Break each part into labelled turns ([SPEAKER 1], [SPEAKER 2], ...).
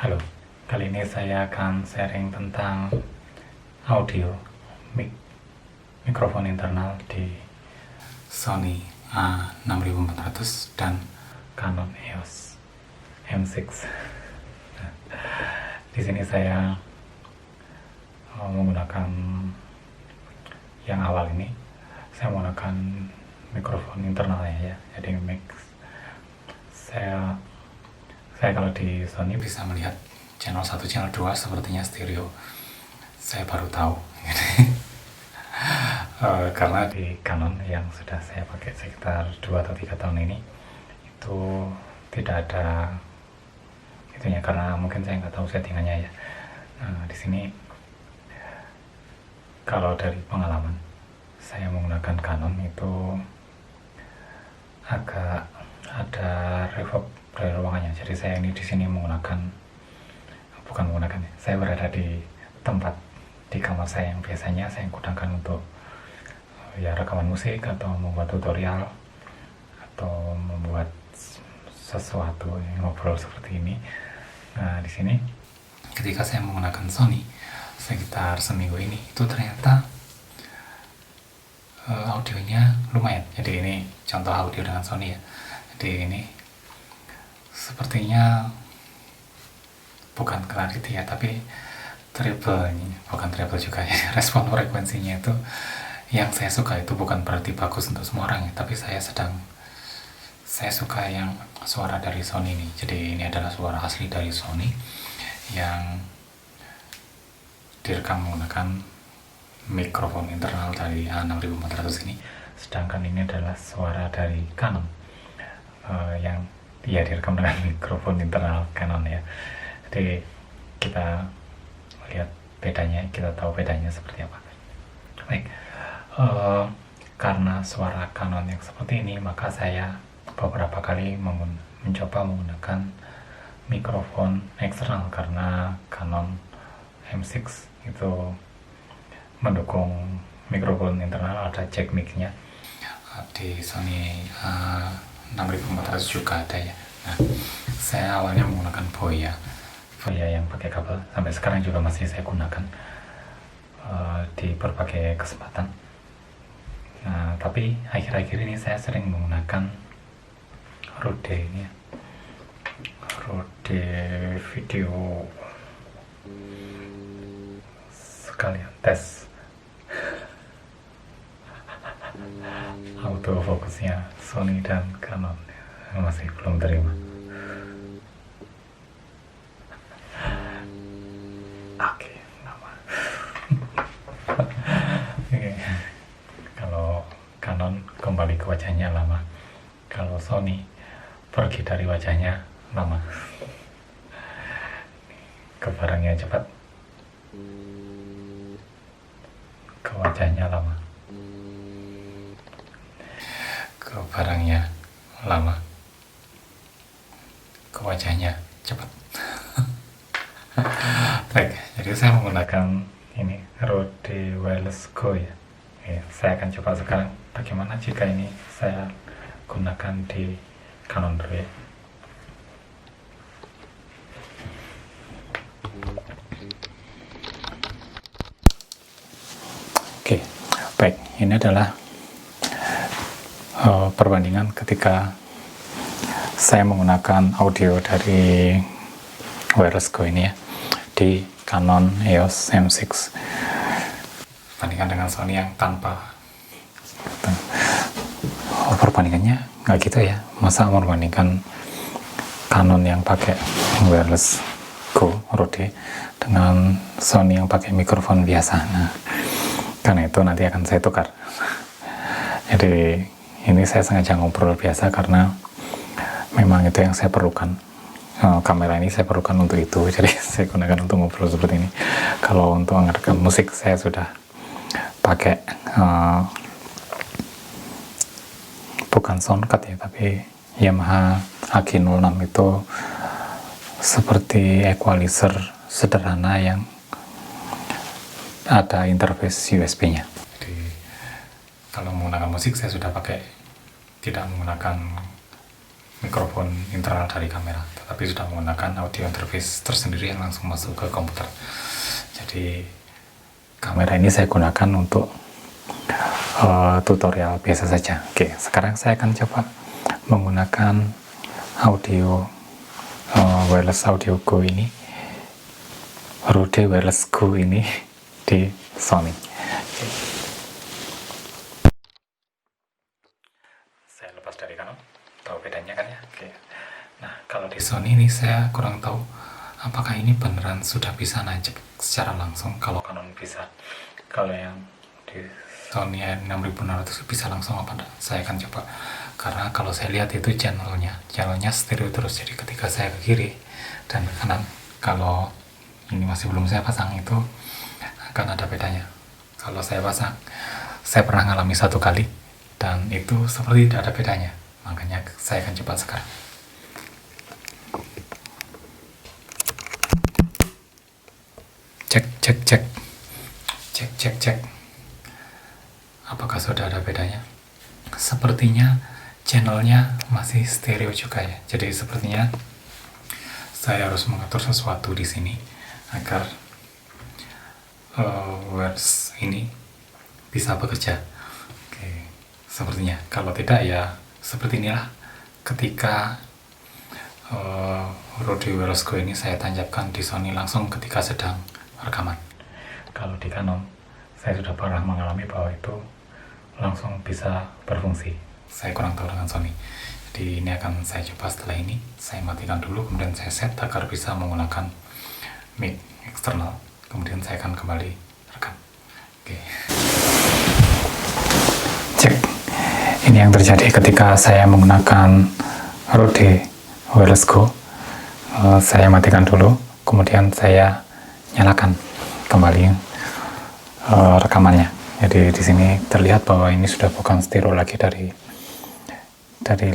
[SPEAKER 1] Halo, kali ini saya akan sharing tentang audio mikrofon internal di Sony A6400 dan Canon EOS M6. Di sini saya menggunakan yang awal ini. Saya menggunakan mikrofon internalnya ya, jadi saya kalau di Sony bisa melihat channel 1, channel 2 sepertinya stereo. Saya baru tahu karena di Canon yang sudah saya pakai sekitar 2 atau 3 tahun ini itu tidak ada itunya, karena mungkin saya nggak tahu settingannya ya. Di sini kalau dari pengalaman saya menggunakan Canon itu agak ada reverb dari ruangannya. Jadi saya ini di sini saya berada di tempat di kamar saya yang biasanya saya gunakan untuk ya rekaman musik atau membuat tutorial atau membuat sesuatu yang ngobrol seperti ini. Nah, di sini ketika saya menggunakan Sony sekitar seminggu ini, itu ternyata audionya lumayan. Jadi ini contoh audio dengan Sony ya. Jadi ini sepertinya bukan clarity ya, tapi bukan treble juga ya. Respon frekuensinya itu yang saya suka, itu bukan berarti bagus untuk semua orang ya, tapi saya suka yang suara dari Sony ini. Jadi ini adalah suara asli dari Sony yang direkam menggunakan mikrofon internal dari A6400 ini. Sedangkan ini adalah suara dari Canon yang direkam dengan mikrofon internal Canon ya. Jadi kita lihat bedanya, kita tahu bedanya seperti apa. Baik, karena suara Canon yang seperti ini, maka saya beberapa kali mencoba menggunakan mikrofon eksternal, karena Canon M6 itu mendukung mikrofon internal, ada jack mic-nya. Di Sony 6400 juga ada ya. Nah, saya awalnya menggunakan Boya yang pakai kabel, sampai sekarang juga masih saya gunakan di berbagai kesempatan. Nah, tapi akhir-akhir ini saya sering menggunakan Rode ini ya. Rode video sekalian tes autofokusnya Sony dan Canon masih belum terima. Oke, nama. Oke. Kalau Canon kembali ke wajahnya lama, kalau Sony pergi dari wajahnya lama. Ke barangnya cepat, ke wajahnya lama. Ke barangnya lama, ke wajahnya cepat. Baik, jadi saya menggunakan ini Rode Wireless Go ya. Saya akan coba sekarang bagaimana jika ini saya gunakan di Canon dulu ya. Oke, baik, ini adalah perbandingan ketika saya menggunakan audio dari Wireless Go ini ya di Canon EOS M6 bandingkan dengan Sony yang tanpa. Perbandingannya nggak gitu ya, masa membandingkan Canon yang pakai Wireless Go Rode dengan Sony yang pakai mikrofon biasa. Nah, karena itu nanti akan saya tukar. Jadi ini saya sengaja ngobrol biasa karena memang itu yang saya perlukan. Kamera ini saya perlukan untuk itu, jadi saya gunakan untuk ngobrol seperti ini. Kalau untuk merekam musik saya sudah pakai bukan soundcard ya, tapi Yamaha AG06 itu seperti equalizer sederhana yang ada interface USB-nya. Kalau menggunakan musik saya sudah pakai, tidak menggunakan mikrofon internal dari kamera, tetapi sudah menggunakan audio interface tersendiri yang langsung masuk ke komputer. Jadi kamera ini saya gunakan untuk tutorial biasa saja. Oke, sekarang saya akan coba menggunakan audio wireless audio Go ini, Rode Wireless Go ini di Sony. Oke. Saya lepas dari Canon, tahu bedanya kan ya? Oke. Nah, kalau di Sony ini saya kurang tahu apakah ini beneran sudah bisa nancep secara langsung. Kalau Canon bisa, kalau yang di Sony A6600 bisa langsung apa enggak? Saya akan coba, karena kalau saya lihat itu channelnya stereo terus, jadi ketika saya ke kiri dan ke kanan, kalau ini masih belum saya pasang, itu akan ada bedanya. Kalau saya pasang, saya pernah ngalami satu kali dan itu seperti tidak ada bedanya, makanya saya akan coba sekarang. Cek. Apakah sudah ada bedanya? Sepertinya channelnya masih stereo juga ya. Jadi sepertinya saya harus mengatur sesuatu di sini agar wireless ini bisa bekerja. Oke, sepertinya. Kalau tidak ya seperti inilah ketika Rode Wireless Go ini saya tancapkan di Sony langsung ketika sedang rekaman. Kalau di Canon saya sudah pernah mengalami bahwa itu langsung bisa berfungsi. Saya kurang tahu dengan Sony. Jadi ini akan saya coba setelah ini. Saya matikan dulu, kemudian saya set agar bisa menggunakan mic eksternal. Kemudian saya akan kembali rekam. Oke. Cek. Ini yang terjadi ketika saya menggunakan Rode Wireless Go. Saya matikan dulu, kemudian saya nyalakan kembali rekamannya. Jadi di sini terlihat bahwa ini sudah bukan stereo lagi dari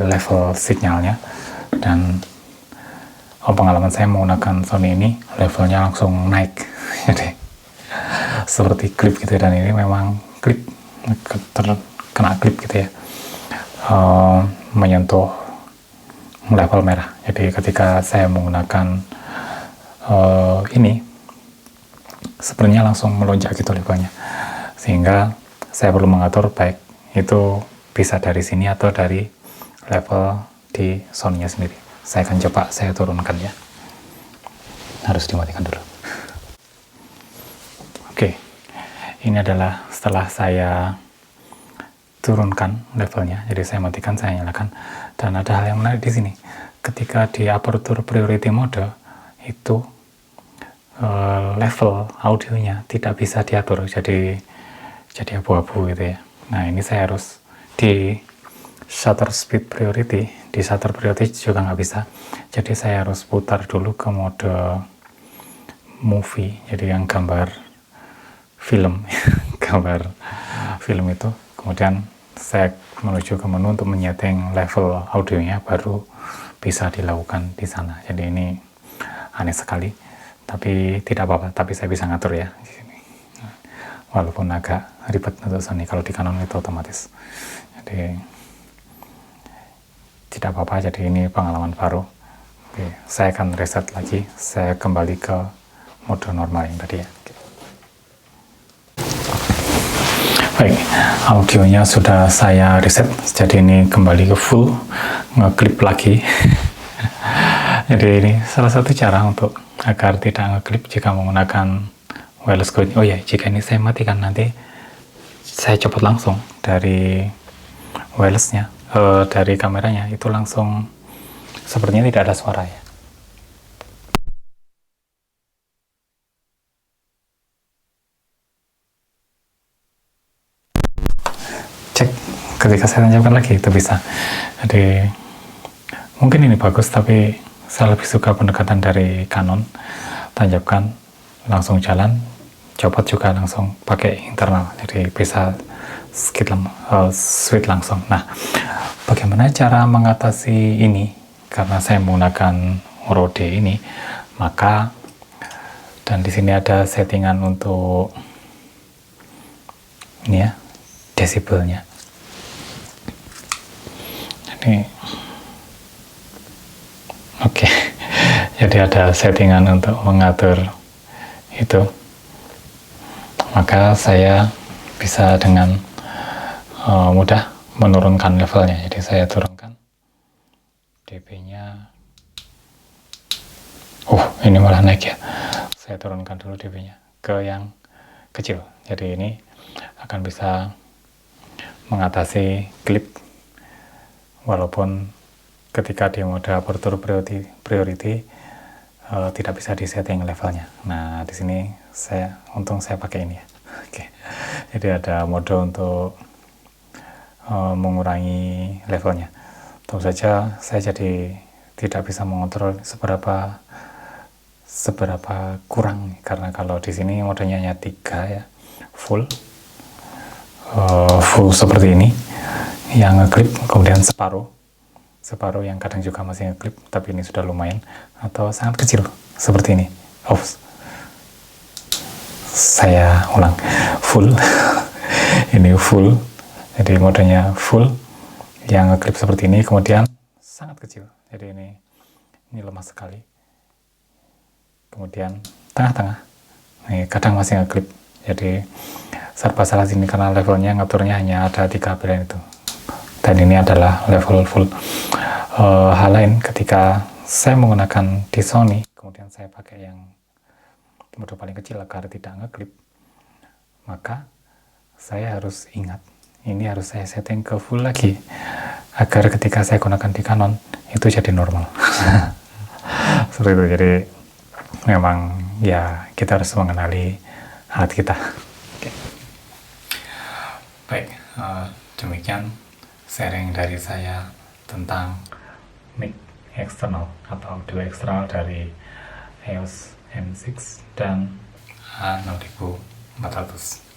[SPEAKER 1] level sinyalnya, dan pengalaman saya menggunakan Sony ini levelnya langsung naik. Jadi seperti klip gitu, dan ini memang klip kena klip gitu ya, menyentuh level merah. Jadi ketika saya menggunakan ini sebenarnya langsung melonjak gitu levelnya, sehingga saya perlu mengatur baik itu bisa dari sini atau dari level di Sony-nya sendiri. Saya akan coba saya turunkan ya, harus dimatikan dulu. Oke, ini adalah setelah saya turunkan levelnya. Jadi saya matikan, saya nyalakan, dan ada hal yang menarik di sini. Ketika di aperture priority mode itu level audionya tidak bisa diatur, jadi abu-abu gitu ya. Nah, ini saya harus di shutter speed priority, di shutter priority juga nggak bisa. Jadi saya harus putar dulu ke mode movie, jadi yang gambar film, gambar film itu. Kemudian saya menuju ke menu untuk menyeting level audionya, baru bisa dilakukan di sana. Jadi ini aneh sekali, tapi tidak apa-apa. Tapi saya bisa ngatur ya di sini. Walaupun agak ribet untuk Sony, kalau di Canon itu otomatis. Jadi tidak apa-apa. Jadi ini pengalaman baru. Oke, saya akan reset lagi. Saya kembali ke mode normal yang tadi ya. Baik, audionya sudah saya reset, jadi ini kembali ke full, ngeklip lagi. Jadi ini salah satu cara untuk agar tidak ngeklip jika menggunakan wireless Go. Oh ya, jika ini saya matikan, nanti saya copot langsung dari wirelessnya, dari kameranya, itu langsung sepertinya tidak ada suara ya. Cek, ketika saya tancapkan lagi itu bisa. Jadi mungkin ini bagus, tapi saya lebih suka pendekatan dari Canon. Tancapkan langsung jalan, copot juga langsung pakai internal, jadi bisa switch langsung. Nah, bagaimana cara mengatasi ini? Karena saya menggunakan Rode ini, maka dan di sini ada settingan untuk ini ya, desibelnya. Jadi Oke, jadi ada settingan untuk mengatur itu, maka saya bisa dengan mudah menurunkan levelnya. Jadi saya turunkan dB-nya. Ini malah naik ya. Saya turunkan dulu dB-nya ke yang kecil. Jadi ini akan bisa mengatasi glip walaupun ketika di mode aperture priority tidak bisa disetting levelnya. Nah, di sini untung saya pakai ini ya. Oke. Jadi ada mode untuk mengurangi levelnya. Tentu saja saya jadi tidak bisa mengontrol seberapa kurang, karena kalau di sini modenya hanya 3 ya, full seperti ini yang ngeklip, kemudian separuh yang kadang juga masih ngeklip, tapi ini sudah lumayan, atau sangat kecil seperti ini. Saya ulang, full. Ini full, jadi modenya full yang ngeklip seperti ini, kemudian sangat kecil, jadi ini lemah sekali. Kemudian tengah-tengah, ini kadang masih ngeklip, jadi serba salah sini karena levelnya ngaturnya hanya ada 3 pilihan itu, dan ini adalah level full. Hal lain, ketika saya menggunakan di Sony, kemudian saya pakai yang mode paling kecil agar tidak ngeklip, maka saya harus ingat, ini harus saya setting ke full lagi, agar ketika saya gunakan di Canon, itu jadi normal. Seperti itu. Jadi memang ya kita harus mengenali alat kita. Oke. Baik, demikian sharing dari saya tentang mic eksternal atau audio eksternal dari EOS M6 dan A6400.